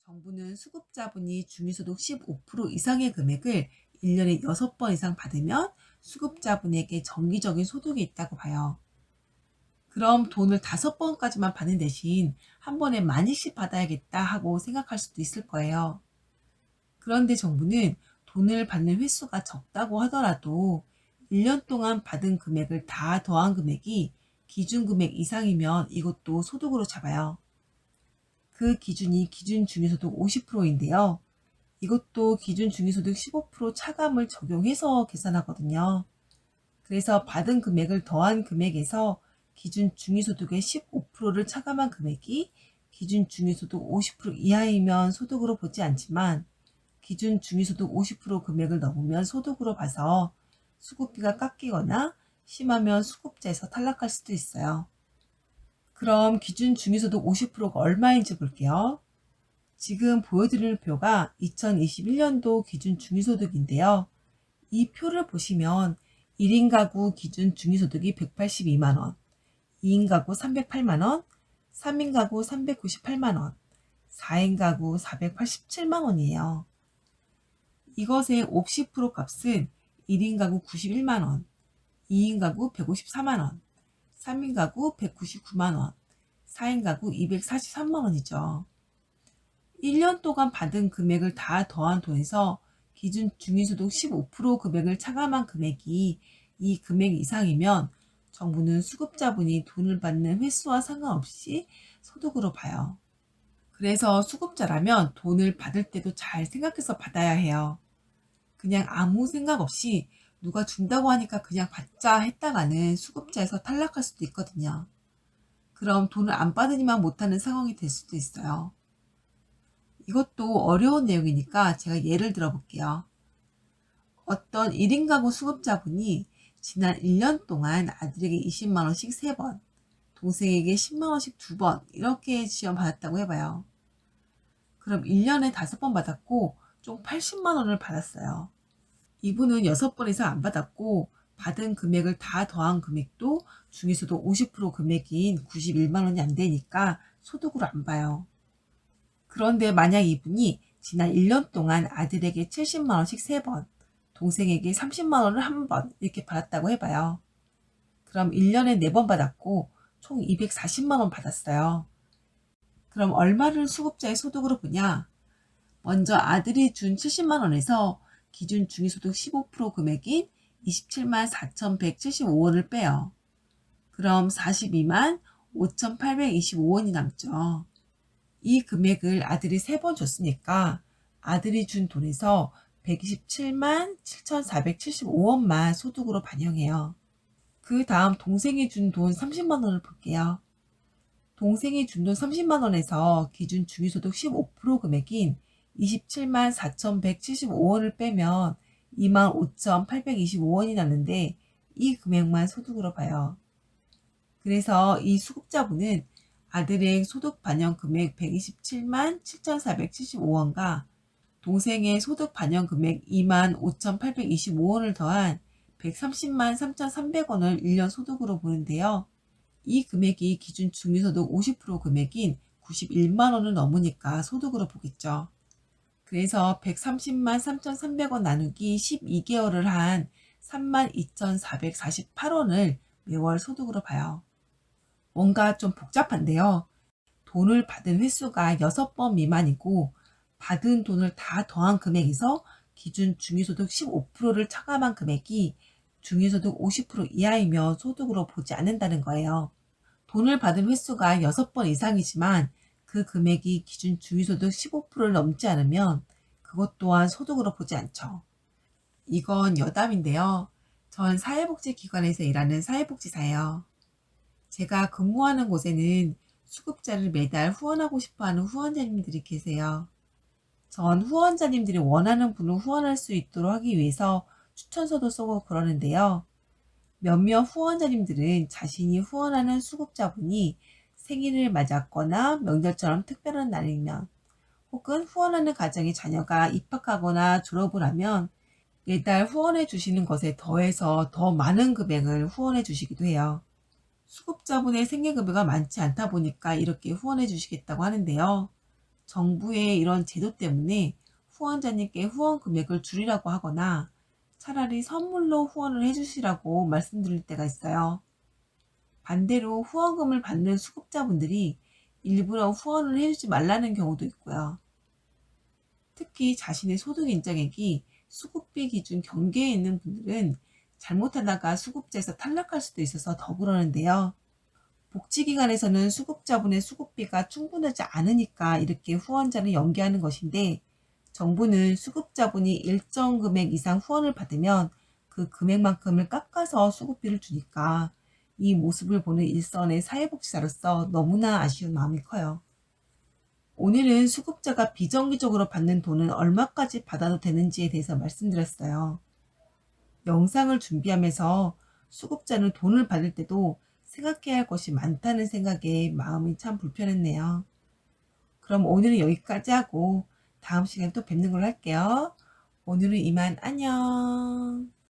정부는 수급자분이 중위소득 15% 이상의 금액을 1년에 6번 이상 받으면 수급자분에게 정기적인 소득이 있다고 봐요. 그럼 돈을 5번까지만 받는 대신 한 번에 많이씩 받아야겠다 하고 생각할 수도 있을 거예요. 그런데 정부는 돈을 받는 횟수가 적다고 하더라도 1년 동안 받은 금액을 다 더한 금액이 기준금액 이상이면 이것도 소득으로 잡아요. 그 기준이 기준중위소득 50%인데요. 이것도 기준중위소득 15% 차감을 적용해서 계산하거든요. 그래서 받은 금액을 더한 금액에서 기준중위소득의 15%를 차감한 금액이 기준중위소득 50% 이하이면 소득으로 보지 않지만 기준중위소득 50% 금액을 넘으면 소득으로 봐서 수급비가 깎이거나 심하면 수급자에서 탈락할 수도 있어요. 그럼 기준 중위소득 50%가 얼마인지 볼게요. 지금 보여드리는 표가 2021년도 기준 중위소득인데요. 이 표를 보시면 1인 가구 기준 중위소득이 182만원, 2인 가구 308만원, 3인 가구 398만원, 4인 가구 487만원이에요. 이것의 50% 값은 1인 가구 91만원, 2인 가구 154만원, 3인 가구 199만원, 4인 가구 243만원이죠. 1년 동안 받은 금액을 다 더한 돈에서 기준 중위소득 15% 금액을 차감한 금액이 이 금액 이상이면 정부는 수급자분이 돈을 받는 횟수와 상관없이 소득으로 봐요. 그래서 수급자라면 돈을 받을 때도 잘 생각해서 받아야 해요. 그냥 아무 생각 없이 누가 준다고 하니까 그냥 받자 했다가는 수급자에서 탈락할 수도 있거든요. 그럼 돈을 안 받으니만 못하는 상황이 될 수도 있어요. 이것도 어려운 내용이니까 제가 예를 들어 볼게요. 어떤 1인 가구 수급자분이 지난 1년 동안 아들에게 20만원씩 3번, 동생에게 10만원씩 2번 이렇게 지원 받았다고 해봐요. 그럼 1년에 5번 받았고 총 80만원을 받았어요. 이분은 6번 이상 안 받았고 받은 금액을 다 더한 금액도 중위소득 50% 금액인 91만원이 안 되니까 소득으로 안 봐요. 그런데 만약 이분이 지난 1년 동안 아들에게 70만원씩 3번, 동생에게 30만원을 1번 이렇게 받았다고 해봐요. 그럼 1년에 4번 받았고 총 240만원 받았어요. 그럼 얼마를 수급자의 소득으로 보냐? 먼저 아들이 준 70만원에서 기준 중위소득 15% 금액인 27만 4,175원을 빼요. 그럼 42만 5,825원이 남죠. 이 금액을 아들이 3번 줬으니까 아들이 준 돈에서 127만 7,475원만 소득으로 반영해요. 그 다음 동생이 준 돈 30만원을 볼게요. 동생이 준 돈 30만원에서 기준 중위소득 15% 금액인 27만 4,175원을 빼면 25,825원이 남는데 이 금액만 소득으로 봐요. 그래서 이 수급자분은 아들의 소득 반영 금액 127만 7,475원과 동생의 소득 반영 금액 25,825원을 더한 130만 3,300원을 1년 소득으로 보는데요. 이 금액이 기준 중위소득 50% 금액인 91만원을 넘으니까 소득으로 보겠죠. 그래서 130만 3,300원 나누기 12개월을 한 32,448원을 매월 소득으로 봐요. 뭔가 좀 복잡한데요. 돈을 받은 횟수가 6번 미만이고 받은 돈을 다 더한 금액에서 기준 중위소득 15%를 차감한 금액이 중위소득 50% 이하이면 소득으로 보지 않는다는 거예요. 돈을 받은 횟수가 6번 이상이지만 그 금액이 기준 중위소득 15%를 넘지 않으면 그것 또한 소득으로 보지 않죠. 이건 여담인데요. 전 사회복지기관에서 일하는 사회복지사예요. 제가 근무하는 곳에는 수급자를 매달 후원하고 싶어하는 후원자님들이 계세요. 전 후원자님들이 원하는 분을 후원할 수 있도록 하기 위해서 추천서도 쓰고 그러는데요. 몇몇 후원자님들은 자신이 후원하는 수급자분이 생일을 맞았거나 명절처럼 특별한 날이면 혹은 후원하는 가정의 자녀가 입학하거나 졸업을 하면 매달 후원해 주시는 것에 더해서 더 많은 금액을 후원해 주시기도 해요. 수급자분의 생계급여가 많지 않다 보니까 이렇게 후원해 주시겠다고 하는데요. 정부의 이런 제도 때문에 후원자님께 후원 금액을 줄이라고 하거나 차라리 선물로 후원을 해주시라고 말씀드릴 때가 있어요. 반대로 후원금을 받는 수급자분들이 일부러 후원을 해주지 말라는 경우도 있고요. 특히 자신의 소득 인정액이 수급비 기준 경계에 있는 분들은 잘못하다가 수급자에서 탈락할 수도 있어서 더 그러는데요. 복지기관에서는 수급자분의 수급비가 충분하지 않으니까 이렇게 후원자를 연계하는 것인데, 정부는 수급자분이 일정 금액 이상 후원을 받으면 그 금액만큼을 깎아서 수급비를 주니까 이 모습을 보는 일선의 사회복지사로서 너무나 아쉬운 마음이 커요. 오늘은 수급자가 비정기적으로 받는 돈은 얼마까지 받아도 되는지에 대해서 말씀드렸어요. 영상을 준비하면서 수급자는 돈을 받을 때도 생각해야 할 것이 많다는 생각에 마음이 참 불편했네요. 그럼 오늘은 여기까지 하고 다음 시간에 또 뵙는 걸로 할게요. 오늘은 이만 안녕.